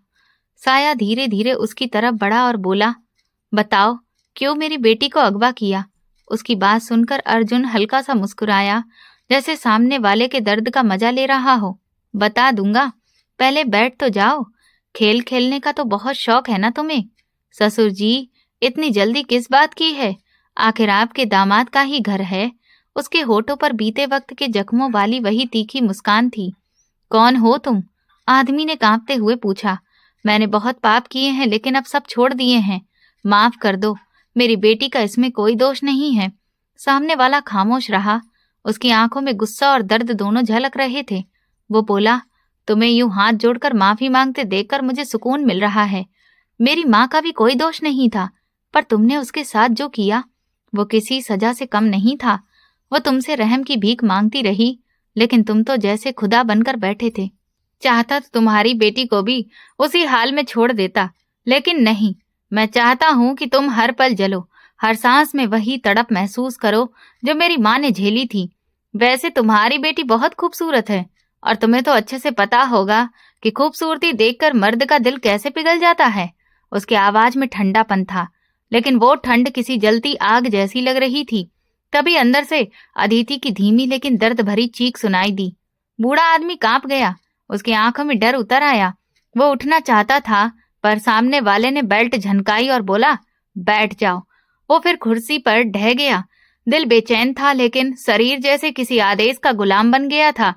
साया धीरे धीरे उसकी तरफ बढ़ा और बोला, बताओ क्यों मेरी बेटी को अगवा किया। उसकी बात सुनकर अर्जुन हल्का सा मुस्कुराया, जैसे सामने वाले के दर्द का मजा ले रहा हो। बता दूंगा, पहले बैठ तो जाओ। खेल खेलने का तो बहुत शौक है ना तुम्हें। ससुर जी, इतनी जल्दी किस बात की है? आखिर आपके दामाद का ही घर है। उसके होठों पर बीते वक्त के जख्मों वाली वही तीखी मुस्कान थी। कौन हो तुम? आदमी ने कांपते हुए पूछा। मैंने बहुत पाप किए हैं, लेकिन अब सब छोड़ दिए हैं। माफ कर दो, मेरी बेटी का इसमें कोई दोष नहीं है। सामने वाला खामोश रहा। उसकी आंखों में गुस्सा और दर्द दोनों झलक रहे थे। वो बोला, तुम्हें यूं हाथ जोड़कर माफी मांगते देखकर मुझे सुकून मिल रहा है। मेरी माँ का भी कोई दोष नहीं था, पर तुमने उसके साथ जो किया वो किसी सजा से कम नहीं था। वो तुमसे रहम की भीख मांगती रही, लेकिन तुम तो जैसे खुदा बनकर बैठे थे। चाहता तो तुम्हारी बेटी को भी उसी हाल में छोड़ देता, लेकिन नहीं। मैं चाहता हूँ कि तुम हर पल जलो, हर सांस में वही तड़प महसूस करो जो मेरी माँ ने झेली थी। वैसे तुम्हारी बेटी बहुत खूबसूरत है, और तुम्हें तो अच्छे से पता होगा कि खूबसूरती देखकर मर्द का दिल कैसे पिघल जाता है। उसके आवाज में ठंडापन था, लेकिन वो ठंड किसी जलती आग जैसी लग रही थी। तभी अंदर से अदिति की धीमी लेकिन दर्द भरी चीख सुनाई दी। बूढ़ा आदमी कांप गया। उसकी आंखों में डर उतर आया। वो उठना चाहता था, पर सामने वाले ने बेल्ट झनकाई और बोला, बैठ जाओ। वो फिर कुर्सी पर ढह गया। दिल बेचैन था, लेकिन शरीर जैसे किसी आदेश का गुलाम बन गया था।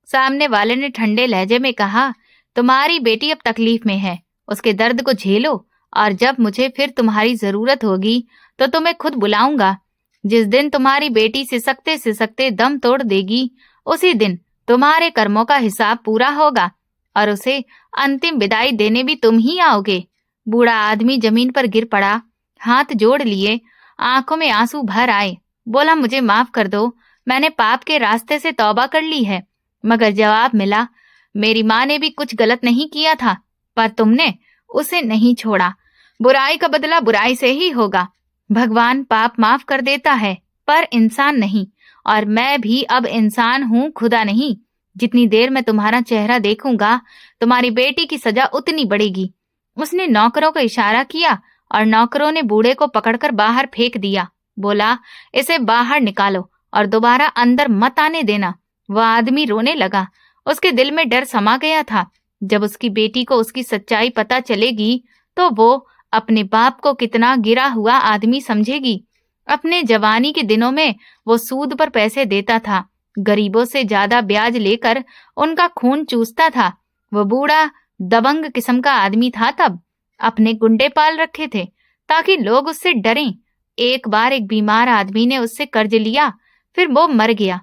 सामने वाले ने ठंडे लहजे में कहा, तुम्हारी बेटी अब तकलीफ में है, उसके दर्द को झेलो, और जब मुझे फिर तुम्हारी जरूरत होगी तो तुम्हें खुद बुलाऊंगा। जिस दिन तुम्हारी बेटी सिसकते दम तोड़ देगी, उसी दिन तुम्हारे कर्मों का हिसाब पूरा होगा, और उसे अंतिम विदाई देने भी तुम ही आओगे। बूढ़ा आदमी जमीन पर गिर पड़ा, हाथ जोड़ लिए, आंखों में आंसू भर आए। बोला, मुझे माफ कर दो, मैंने पाप के रास्ते से तौबा कर ली है। मगर जवाब मिला, मेरी माँ ने भी कुछ गलत नहीं किया था, पर तुमने उसे नहीं छोड़ा। बुराई का बदला बुराई से ही होगा। भगवान पाप माफ कर देता है, पर इंसान नहीं, और मैं भी अब इंसान हूँ, खुदा नहीं। जितनी देर मैं तुम्हारा चेहरा देखूंगा, तुम्हारी बेटी की सजा उतनी बढ़ेगी। उसने नौकरों को इशारा किया और नौकरों ने बूढ़े को पकड़कर बाहर फेंक दिया। बोला, इसे बाहर निकालो और दोबारा अंदर मत आने देना। वह आदमी रोने लगा। उसके दिल में डर समा गया था। जब उसकी बेटी को उसकी सच्चाई पता चलेगी तो वो अपने बाप को कितना गिरा हुआ आदमी समझेगी। अपने जवानी के दिनों में वो सूद पर पैसे देता था, गरीबों से ज्यादा ब्याज लेकर उनका खून चूसता था। वो बूढ़ा दबंग किस्म का आदमी था। तब अपने गुंडे पाल रखे थे ताकि लोग उससे डरें। एक बार एक बीमार आदमी ने उससे कर्ज लिया, फिर वो मर गया।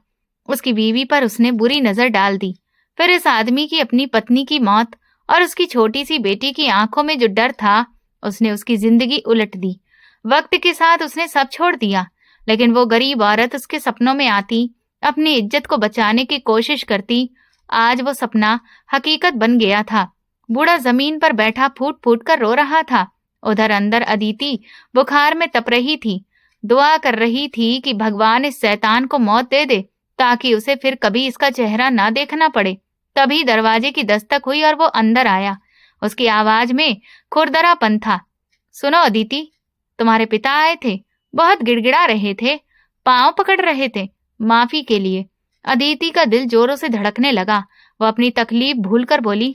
उसकी बीवी पर उसने बुरी नजर डाल दी। फिर इस आदमी की अपनी पत्नी की मौत और उसकी छोटी सी बेटी की आंखों में जो डर था, उसने उसकी जिंदगी उलट दी। वक्त के साथ उसने सब छोड़ दिया, लेकिन वो गरीब औरत उसके सपनों में आती, अपनी इज्जत को बचाने की कोशिश करती। आज वो सपना हकीकत बन गया था। बूढ़ा जमीन पर बैठा फूट फूट कर रो रहा था। उधर अंदर अदिति बुखार में तप रही थी, दुआ कर रही थी कि भगवान इस शैतान को मौत दे दे, ताकि उसे फिर कभी इसका चेहरा ना देखना पड़े। तभी दरवाजे की दस्तक हुई और वो अंदर आया। उसकी आवाज में खुरदरापन था। सुनो अदिति, तुम्हारे पिता आए थे, बहुत गिड़गिड़ा रहे थे, पांव पकड़ रहे थे, माफी के लिए। अदिति का दिल जोरों से धड़कने लगा। वो अपनी तकलीफ भूलकर बोली,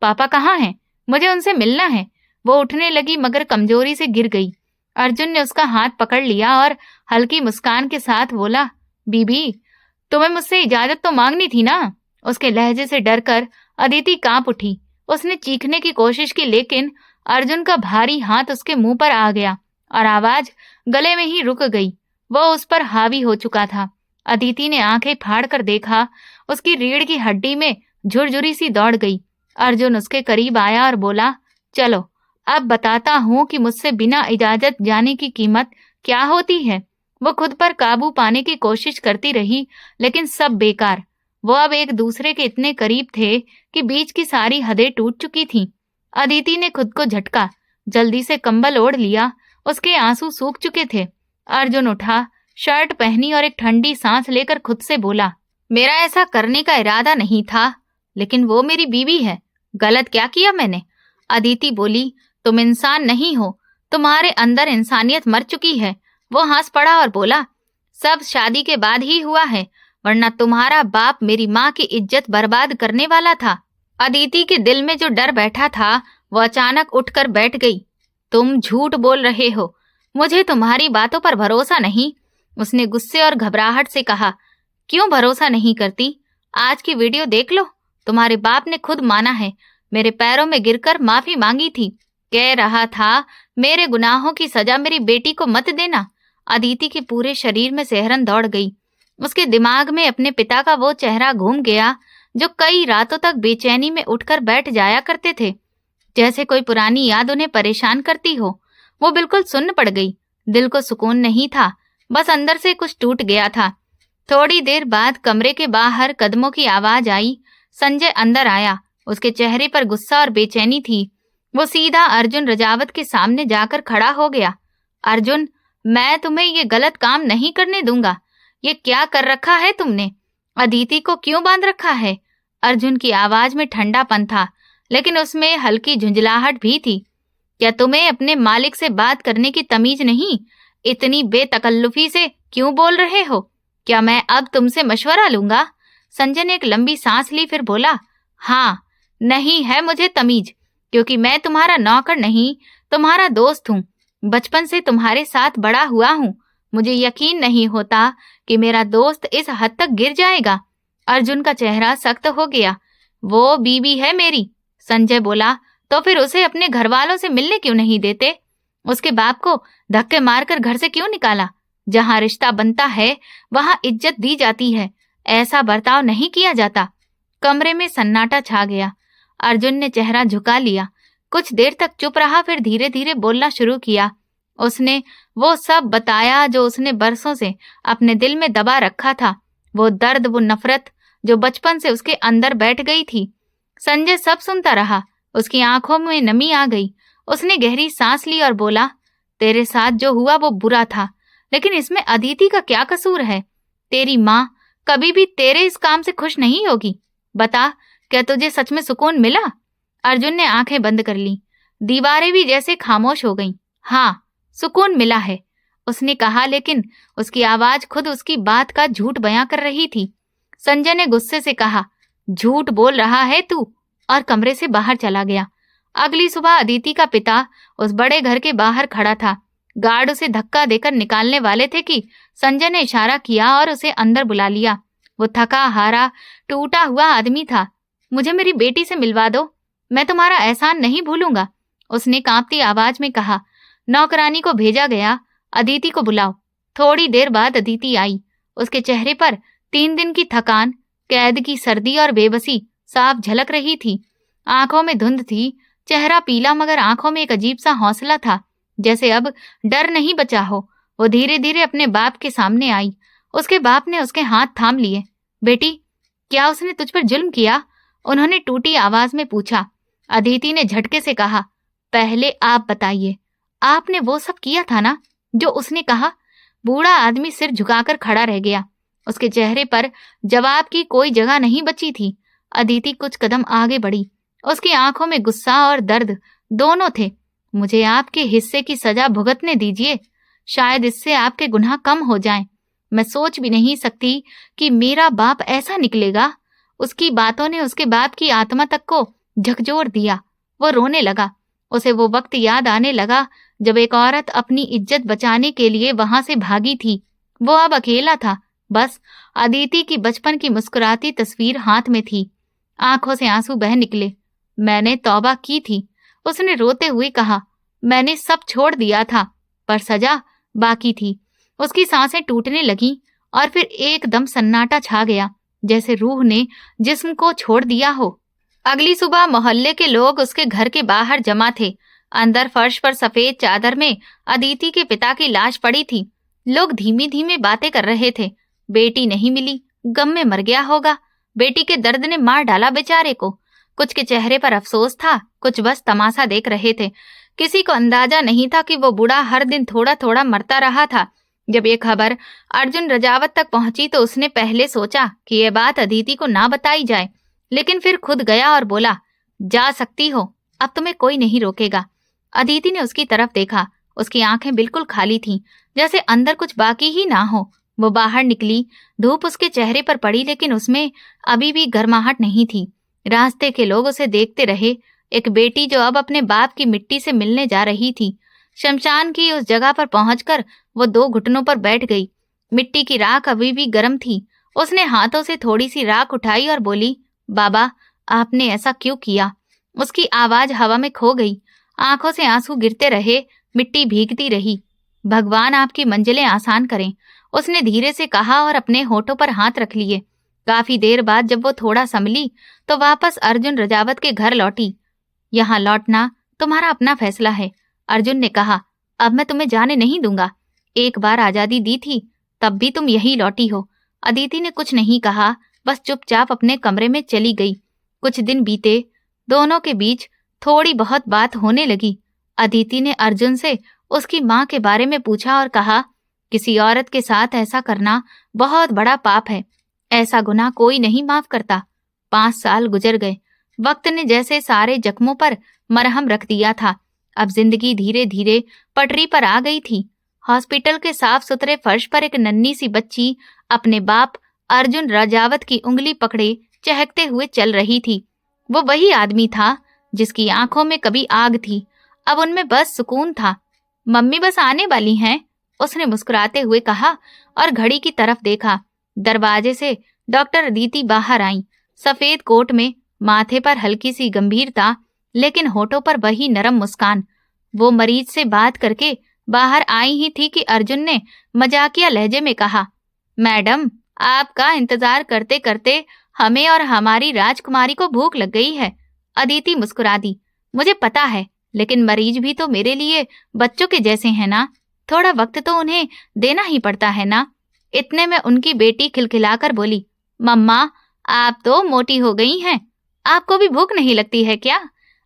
पापा कहाँ हैं? मुझे उनसे मिलना है। वो उठने लगी मगर कमजोरी से गिर गई। अर्जुन ने उसका हाथ पकड़ लिया और हल्की मुस्कान के साथ बोला, बीबी, तुम्हें मुझसे इजाजत तो मांगनी थी ना। उसके लहजे से डरकर अदिति कांप उठी। उसने चीखने की कोशिश की, लेकिन अर्जुन का भारी हाथ उसके मुंह पर आ गया और आवाज गले में ही रुक गई। वो उस पर हावी हो चुका था। अदिति ने आंखें फाड़ कर देखा। उसकी रीढ़ की हड्डी में झुरझुरी सी दौड़ गई। अर्जुन उसके करीब आया और बोला, चलो अब बताता हूं कि मुझसे बिना इजाजत जाने की कीमत क्या होती है। वो खुद पर काबू पाने की कोशिश करती रही, लेकिन सब बेकार। वो अब एक दूसरे के इतने करीब थे कि बीच की सारी हदें टूट चुकी थीं। अदिति ने खुद को झटका, जल्दी से कंबल ओढ़ लिया। उसके आंसू सूख चुके थे। अर्जुन उठा, शर्ट पहनी और एक ठंडी सांस लेकर खुद से बोला, मेरा ऐसा करने का इरादा नहीं था, लेकिन वो मेरी बीवी है। गलत क्या किया मैंने? अदिति बोली, तुम इंसान नहीं हो, तुम्हारे अंदर इंसानियत मर चुकी है। वो हंस पड़ा और बोला, सब शादी के बाद ही हुआ है, वरना तुम्हारा बाप मेरी माँ की इज्जत बर्बाद करने वाला था। अदिति के दिल में जो डर बैठा था वो अचानक उठकर बैठ गई। तुम झूठ बोल रहे हो, मुझे तुम्हारी बातों पर भरोसा नहीं। उसने गुस्से और घबराहट से कहा, क्यों भरोसा नहीं करती? आज की वीडियो देख लो, तुम्हारे बाप ने खुद माना है, मेरे पैरों में गिरकर माफी मांगी थी, कह रहा था मेरे गुनाहों की सजा मेरी बेटी को मत देना। अदिति के पूरे शरीर में सिहरन दौड़ गई। उसके दिमाग में अपने पिता का वो चेहरा घूम गया जो कई रातों तक बेचैनी में उठकर बैठ जाया करते थे, जैसे कोई पुरानी याद उन्हें परेशान करती हो। वो बिल्कुल सुन्न पड़ गई। दिल को सुकून नहीं था, बस अंदर से कुछ टूट गया था। थोड़ी देर बाद कमरे के बाहर कदमों की आवाज आई। संजय अंदर आया। उसके चेहरे पर गुस्सा और बेचैनी थी। वो सीधा अर्जुन रजावत के सामने जाकर खड़ा हो गया। अर्जुन, मैं तुम्हें ये गलत काम नहीं करने दूंगा। ये क्या कर रखा है तुमने? अदिति को क्यों बांध रखा है? अर्जुन की आवाज में ठंडापन था, लेकिन उसमें हल्की झुंझलाहट भी थी। क्या तुम्हें अपने मालिक से बात करने की तमीज नहीं? इतनी बेतकल्लुफी से क्यों बोल रहे हो? क्या मैं अब तुमसे मशवरा लूंगा? संजय ने एक लंबी सांस ली, फिर बोला, हाँ, नहीं है मुझे तमीज, क्योंकि मैं तुम्हारा नौकर नहीं, तुम्हारा दोस्त हूँ। बचपन से तुम्हारे साथ बड़ा हुआ हूँ। मुझे यकीन नहीं होता कि मेरा दोस्त इस हद तक गिर जाएगा। अर्जुन का चेहरा सख्त हो गया। वो बीवी है मेरी। संजय बोला, तो फिर उसे अपने घर वालों से मिलने क्यों नहीं देते? उसके बाप को धक्के मारकर घर से क्यों निकाला? जहाँ रिश्ता बनता है वहाँ इज्जत दी जाती है, ऐसा बर्ताव नहीं किया जाता। कमरे में सन्नाटा छा गया। अर्जुन ने चेहरा झुका लिया। कुछ देर तक चुप रहा, फिर धीरे धीरे बोलना शुरू किया। उसने वो सब बताया जो उसने बरसों से अपने दिल में दबा रखा था। वो दर्द, वो नफरत जो बचपन से उसके अंदर बैठ गई थी। संजय सब सुनता रहा। उसकी आंखों में नमी आ गई। उसने गहरी सांस ली और बोला, तेरे साथ जो हुआ वो बुरा था, लेकिन इसमें अदिति का क्या कसूर है? तेरी माँ कभी भी तेरे इस काम से खुश नहीं होगी। बता, क्या तुझे सच में सुकून मिला? अर्जुन ने आंखें बंद कर ली। दीवारें भी जैसे खामोश हो गईं। हाँ, सुकून मिला है, उसने कहा, लेकिन उसकी आवाज खुद उसकी बात का झूठ बयां कर रही थी। संजय ने गुस्से से कहा, झूठ बोल रहा है तू, और कमरे से बाहर चला गया। अगली सुबह अदिति का पिता उस बड़े घर के बाहर खड़ा था। गार्ड उसे धक्का देकर निकालने वाले थे कि संजय ने इशारा किया और उसे अंदर बुला लिया। वो थका हारा, टूटा हुआ आदमी था। मुझे मेरी बेटी से मिलवा दो, मैं तुम्हारा एहसान नहीं भूलूंगा, उसने कांपती आवाज में कहा। नौकरानी को भेजा गया, अदिति को बुलाओ। थोड़ी देर बाद अदिति आई। उसके चेहरे पर 3 दिन की थकान, कैद की सर्दी और बेबसी साफ झलक रही थी। आंखों में धुंध थी, चेहरा पीला, मगर आंखों में एक अजीब सा हौसला था, जैसे अब डर नहीं बचा हो। वो धीरे धीरे अपने बाप के सामने आई। उसके बाप ने उसके हाथ थाम लिए। बेटी, क्या उसने तुझ पर जुल्म किया? उन्होंने टूटी आवाज में पूछा। अदिति ने झटके से कहा, पहले आप बताइए, आपने वो सब किया था ना जो उसने कहा? बूढ़ा आदमी सिर झुकाकर खड़ा रह गया। उसके चेहरे पर जवाब की कोई जगह नहीं बची थी। अदिति कुछ कदम आगे बढ़ी। उसकी आंखों में गुस्सा और दर्द दोनों थे। मुझे आपके हिस्से की सजा भुगतने दीजिए, शायद इससे आपके गुनाह कम हो जाएं। मैं सोच भी नहीं सकती कि मेरा बाप ऐसा निकलेगा। उसकी बातों ने उसके बाप की आत्मा तक को झकझोर दिया। वो रोने लगा। उसे वो वक्त याद आने लगा जब एक औरत अपनी इज्जत बचाने के लिए वहां से भागी थी। वो अब अकेला था। बस अदिति की बचपन की मुस्कुराती तस्वीर हाथ में थी। आंखों से आंसू बह निकले। मैंने तौबा की थी, उसने रोते हुए कहा। मैंने सब छोड़ दिया था, पर सजा बाकी थी। उसकी सांसें टूटने लगीं और फिर एकदम सन्नाटा छा गया, जैसे रूह ने जिस्म को छोड़ दिया हो। अगली सुबह मोहल्ले के लोग उसके घर के बाहर जमा थे। अंदर फर्श पर सफेद चादर में अदिति के पिता की लाश पड़ी थी। लोग धीमी धीमी बातें कर रहे थे। बेटी नहीं मिली, गम में मर गया होगा। बेटी के दर्द ने मार डाला बेचारे को। कुछ के चेहरे पर अफसोस था, कुछ बस तमाशा देख रहे थे। किसी को अंदाजा नहीं था कि वो बूढ़ा हर दिन थोड़ा थोड़ा मरता रहा था। जब ये खबर अर्जुन रजावत तक पहुंची तो उसने पहले सोचा कि यह बात अदिति को ना बताई जाए, लेकिन फिर खुद गया और बोला, जा सकती हो, अब तुम्हें कोई नहीं रोकेगा। अदिति ने उसकी तरफ देखा। उसकी आंखें बिल्कुल खाली थीं, जैसे अंदर कुछ बाकी ही ना हो। वो बाहर निकली। धूप उसके चेहरे पर पड़ी, लेकिन उसमें अभी भी गर्माहट नहीं थी। रास्ते के लोग उसे देखते रहे। एक बेटी जो अब अपने बाप की मिट्टी से मिलने जा रही थी। शमशान की उस जगह पर पहुंचकर वो दो घुटनों पर बैठ गई। मिट्टी की राख अभी भी गर्म थी। उसने हाथों से थोड़ी सी राख उठाई और बोली, बाबा, आपने ऐसा क्यों किया? उसकी आवाज हवा में खो गई। आंखों से आंसू गिरते रहे, मिट्टी भीगती रही। भगवान आपकी मंजिलें आसान करें, उसने धीरे से कहा और अपने होठों पर हाथ रख लिए। काफी देर बाद जब वो थोड़ा संभली तो वापस अर्जुन रजावत के घर लौटी। यहाँ लौटना तुम्हारा अपना फैसला है, अर्जुन ने कहा। अब मैं तुम्हें जाने नहीं दूंगा। एक बार आजादी दी थी, तब भी तुम यही लौटी हो। अदिति ने कुछ नहीं कहा, बस चुपचाप अपने कमरे में चली गई। कुछ दिन बीते। दोनों के बीच थोड़ी बहुत बात होने लगी। अदिति ने अर्जुन से उसकी माँ के बारे में पूछा और कहा, किसी औरत के साथ ऐसा करना बहुत बड़ा पाप है। ऐसा गुनाह कोई नहीं माफ करता। 5 साल गुजर गए। वक्त ने जैसे सारे जख्मों पर मरहम रख दिया था। अब जिंदगी धीरे धीरे पटरी पर आ गई थी। हॉस्पिटल के साफ सुथरे फर्श पर एक नन्ही सी बच्ची अपने बाप अर्जुन रजावत की उंगली पकड़े चहकते हुए चल रही थी। वो वही आदमी था जिसकी आंखों में कभी आग थी, अब उनमें बस सुकून था। मम्मी बस आने वाली हैं, उसने मुस्कुराते हुए कहा और घड़ी की तरफ देखा। दरवाजे से डॉक्टर अदिति बाहर आई, सफेद कोट में, माथे पर हल्की सी गंभीरता, लेकिन होठों पर वही नरम मुस्कान। वो मरीज से बात करके बाहर आई ही थी कि अर्जुन ने मजाकिया लहजे में कहा, मैडम, आपका इंतजार करते करते हमें और हमारी राजकुमारी को भूख लग गई है। अदिति मुस्कुरा दी। मुझे पता है, लेकिन मरीज भी तो मेरे लिए बच्चों के जैसे हैं ना, थोड़ा वक्त तो उन्हें देना ही पड़ता है ना। इतने में उनकी बेटी खिलखिलाकर बोली, मम्मा, आप तो मोटी हो गई हैं, आपको भी भूख नहीं लगती है क्या?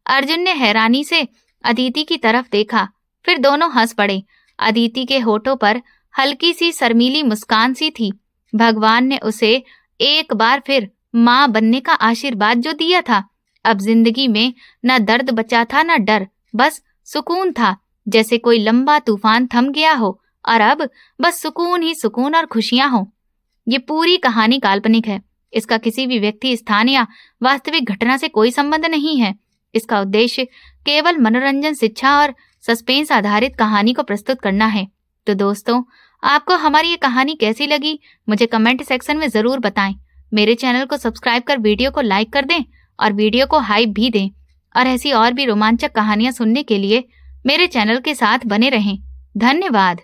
अर्जुन ने हैरानी से अदिति की तरफ देखा, फिर दोनों हंस पड़े। अदिति के होठों पर हल्की सी शर्मीली मुस्कान सी थी। भगवान ने उसे एक बार फिर माँ बनने का आशीर्वाद जो दिया था। अब जिंदगी में न दर्द बचा था न डर, बस सुकून था, जैसे कोई लंबा तूफान थम गया हो और अब बस सुकून ही सुकून और खुशियां हो। ये पूरी कहानी काल्पनिक है। इसका किसी भी व्यक्ति, स्थान या वास्तविक घटना से कोई संबंध नहीं है। इसका उद्देश्य केवल मनोरंजन, शिक्षा और सस्पेंस आधारित कहानी को प्रस्तुत करना है। तो दोस्तों, आपको हमारी ये कहानी कैसी लगी मुझे कमेंट सेक्शन में जरूर बताएं। मेरे चैनल को सब्सक्राइब कर वीडियो को लाइक कर दें और वीडियो को हाइप भी दें। और ऐसी और भी रोमांचक कहानियां सुनने के लिए मेरे चैनल के साथ बने रहें। धन्यवाद।